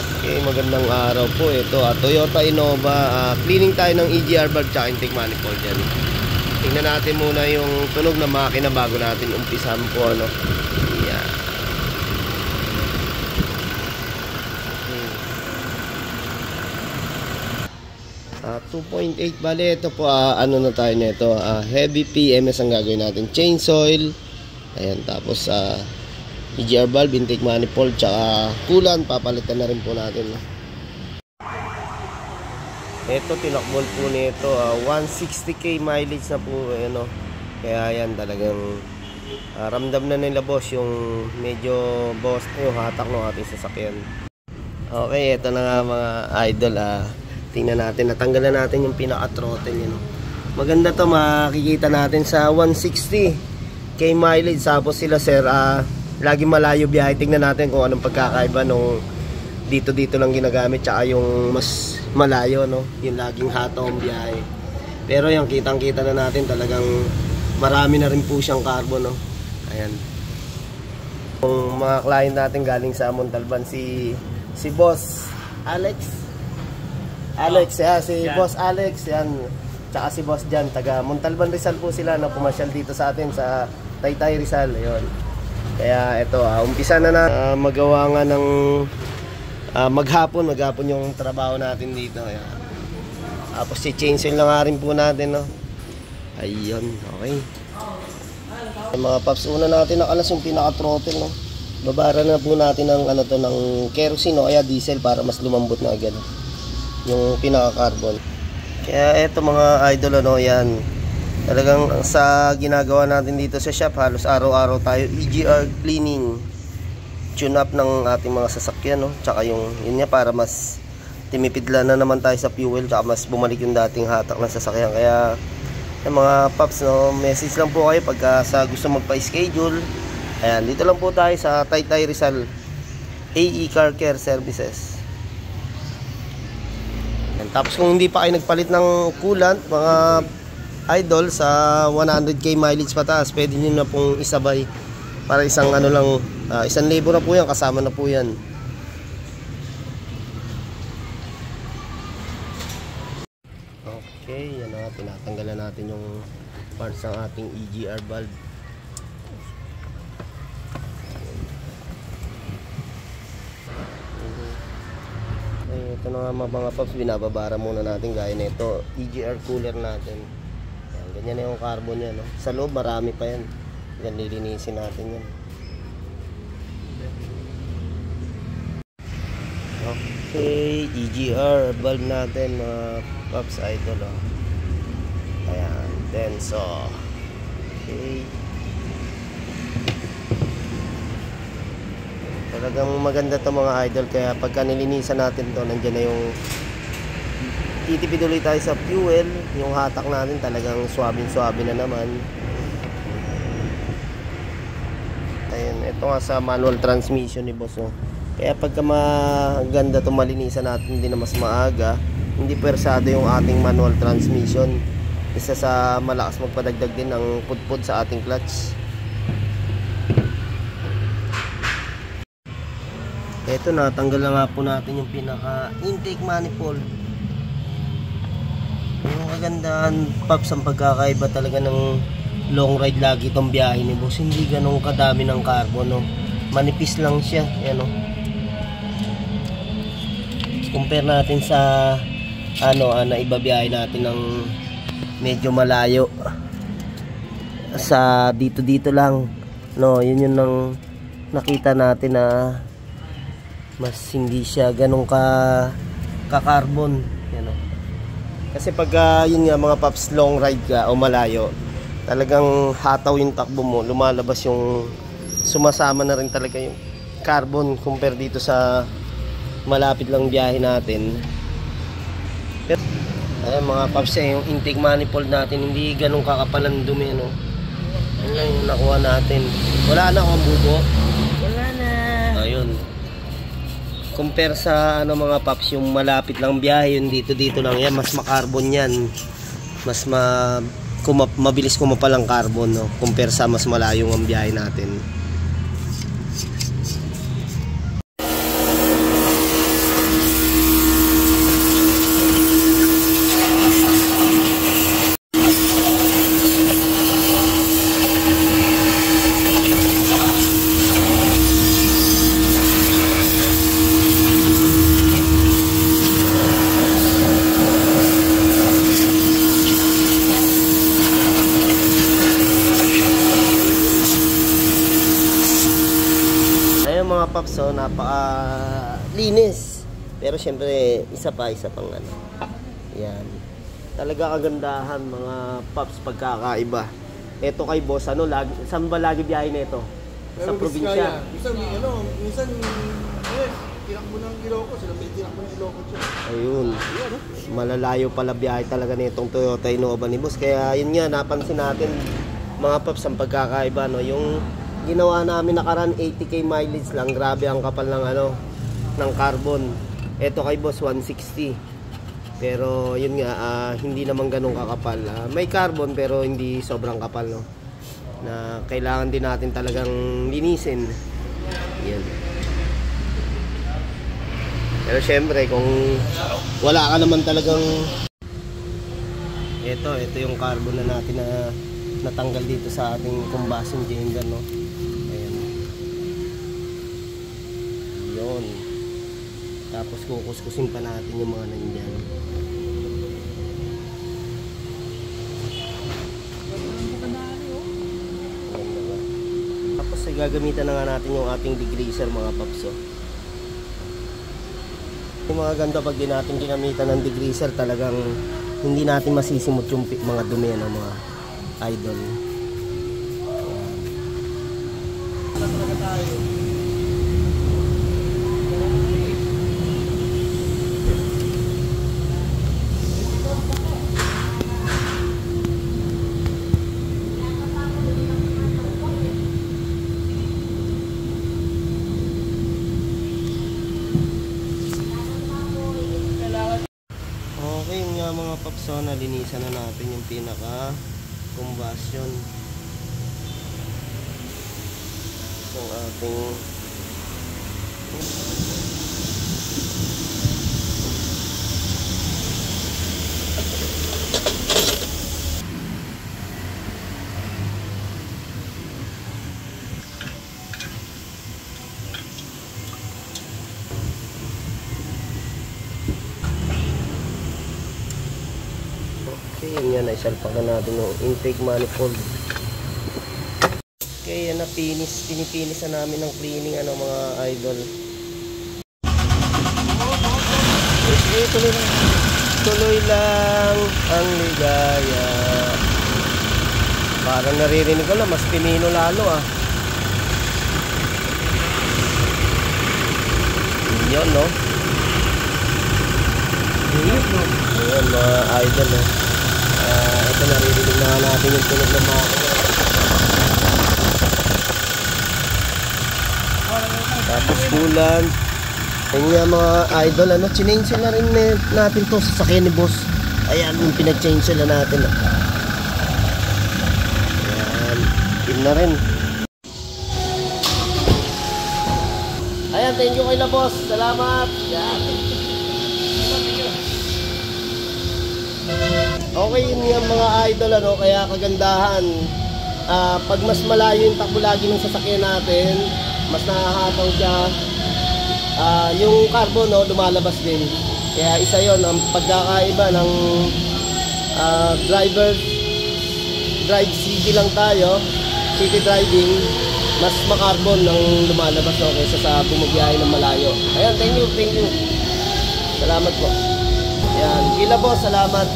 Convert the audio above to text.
Okay, magandang araw po. Ito, Toyota Innova. Cleaning tayo ng EGR valve tsaka intake manifold yan. Tingnan natin muna yung tunog ng makina bago natin umpisahan po, ano. Yan. 2.8 bali. Ito po, ano na tayo nito. Heavy PMS ang gagawin natin. Change oil. Ayan, tapos EGR valve, intake manifold, tsaka coolant, papalitan na rin po natin. Ito, tinakbol po nito, 160k mileage na po, ano. Kaya yan, talagang ramdam na nila boss yung medyo boss yung hatak ng ating sasakyan. Okay, ito na nga mga idol, tingnan natin, natanggalan natin yung pinaka-throttle, you know. Maganda to, makikita natin sa 160k mileage. Tapos sila sir, lagi malayo biyahe. Tingnan natin kung anong pagkakaiba nung dito lang ginagamit tsaka yung mas malayo, no, yung laging hataw ang biyahe. Pero yung kitang-kita na natin talagang marami na rin po siyang carbon, no. Ayan. Kung mga client natin galing sa Montalban, si Boss Alex, si Boss Alex, yan. Tsaka si Boss Jan, taga Montalban Rizal po sila, na pumasyal dito sa atin sa Taytay Rizal. Ayun. Kaya ito, umpisa na magawa nga ng maghapon yung trabaho natin dito. Ayan. Tapos si-change oil na nga rin po natin, no. Ayun, okay. Mga paps, una natin nakalas yung pinaka-throttle, no. Babara na po natin ng ano to, ng kerosene o kaya diesel para mas lumambot na agad yung pinaka-carbon. Kaya eto mga idol, ano, yan. Talagang sa ginagawa natin dito sa shop, halos araw-araw tayo EGR cleaning, tune up ng ating mga sasakyan, no? Tsaka yun nga, para mas timipidla na naman tayo sa fuel, tsaka mas bumalik yung dating hatak ng sasakyan. Kaya yung mga paps, no, message lang po kayo pagka sa gusto magpa-schedule. Ayan, dito lang po tayo sa Taytay Rizal, AE Car Care Services. Ayan, tapos kung hindi pa kayo nagpalit ng coolant, mga idol, sa 100k mileage pataas, pwede nyo na pong isabay para isang ano lang, 1,000 na po yan, kasama na po yan. Okay, yan na, tinatanggalan natin yung parts ng ating EGR valve. Okay, ito na nga mga paps, binababara muna natin gaya nito, EGR cooler natin. Ganyan na yung carbon yan, no? Sa loob marami pa yan. Yan, nilinisin natin yan. Okay, EGR valve natin mga paps idol, oh. Ayan, then so okay, talagang maganda to mga idol. Kaya pagka nilinisan natin to, nandyan na yung titipid ulit tayo sa fuel. Yung hatak natin talagang swabe na naman. Ayun, ito nga sa manual transmission ni boss, oh. Kaya pagka maganda itong malinisan natin din na mas maaga, hindi persado yung ating manual transmission. Isa sa malakas magpadagdag din ng pudpud sa ating clutch. Ito, natanggal na nga po natin yung pinaka intake manifold. Yung kagandahan paps, ang pagkakaiba talaga ng long ride lagi itong biyahe ni boss, hindi ganun kadami ng carbon, no? Manipis lang siya, yan, no? Compare natin sa ano, na ibabiyahe natin ng medyo malayo sa dito lang, no. Yun yung nang nakita natin na mas hindi siya ganun ka carbon, yan, no? Kasi pag yun nga mga paps, long ride ka o malayo, talagang hataw yung takbo mo, lumalabas yung, sumasama na rin talaga yung carbon compare dito sa malapit lang biyahe natin. Pero ayun mga paps, yung intake manifold natin hindi ganun kakapalan dumi, no? Ayun lang yung nakuha natin. Wala na akong bubo. Wala na. Ayun. Compare sa ano mga paps, yung malapit lang biyahe, yun dito lang yan, mas makarbon yan, mas mabilis kumapalang carbon, no, compare sa mas malayong ang biyahe natin. ano, napaka linis. Pero syempre, isa pang ano. Yan. Talaga kagandahan mga paps pagkakaiba. Ito kay boss, ano, saan ba lagi biyahe nito? Sa probinsya. Minsan, tinakbo ng Ilocos, sila may tinakbo ng Ilocos siya. Ayun. Malalayo pala biyahe talaga nitong Toyota Innova ni boss. Kaya yun nga, napansin natin mga paps ang pagkakaiba, no? Yung ginawa namin nakaraan 80k mileage lang. Grabe ang kapal ng ano, ng carbon. Ito kay boss 160. Pero yun nga, hindi naman ganun kakapal. May carbon pero hindi sobrang kapal, no? Na kailangan din natin talagang linisin. Yan. Pero syempre kung wala ka naman talagang ito yung carbon na natin na natanggal dito sa ating combustion chamber, no? Ayan. Yun. Tapos kukuskusin pa natin yung mga nandyan. Tapos gagamitan na nga natin yung ating degreaser mga paps. Yung mga ganda pag di natin ginamitan ng degreaser, talagang hindi natin masisimot yung mga dumi ng mga idol. Talaga tayo. Okay nga mga paps, nalinisan na natin yung pinaka combustion ng ating okay, yan, naisalpak na natin yung intake manifold. Okay, yan na, pinipinis na namin ng cleaning, ano mga idol. Okay, tuloy lang ang ligaya. Parang naririnig ko lang, mas pinino lalo yun, no? Ayan mga idol, no? Ito, naririnig na natin yung tunog ng makina. Tapos kulan. Ayan nga mga idol, ano, change na rin natin to sa sakyan ni boss. Ayan, yung pinag-change na natin. Ayan, yun na rin. Ayan, thank you kay la boss. Salamat. Ayan. Okay, yun yung mga idol, ano, kaya kagandahan. Pag mas malayo yung takbo lagi ng sasakyan natin, mas nakahataw siya. Yung carbon, no, lumalabas din. Kaya isa yon ang pagkakaiba ng drive city lang tayo, city driving, mas makarbon ng lumalabas, no, kaysa sa bumubiyahe ng malayo. Ayan, thank you. Salamat po. Ayan, kila boss, salamat.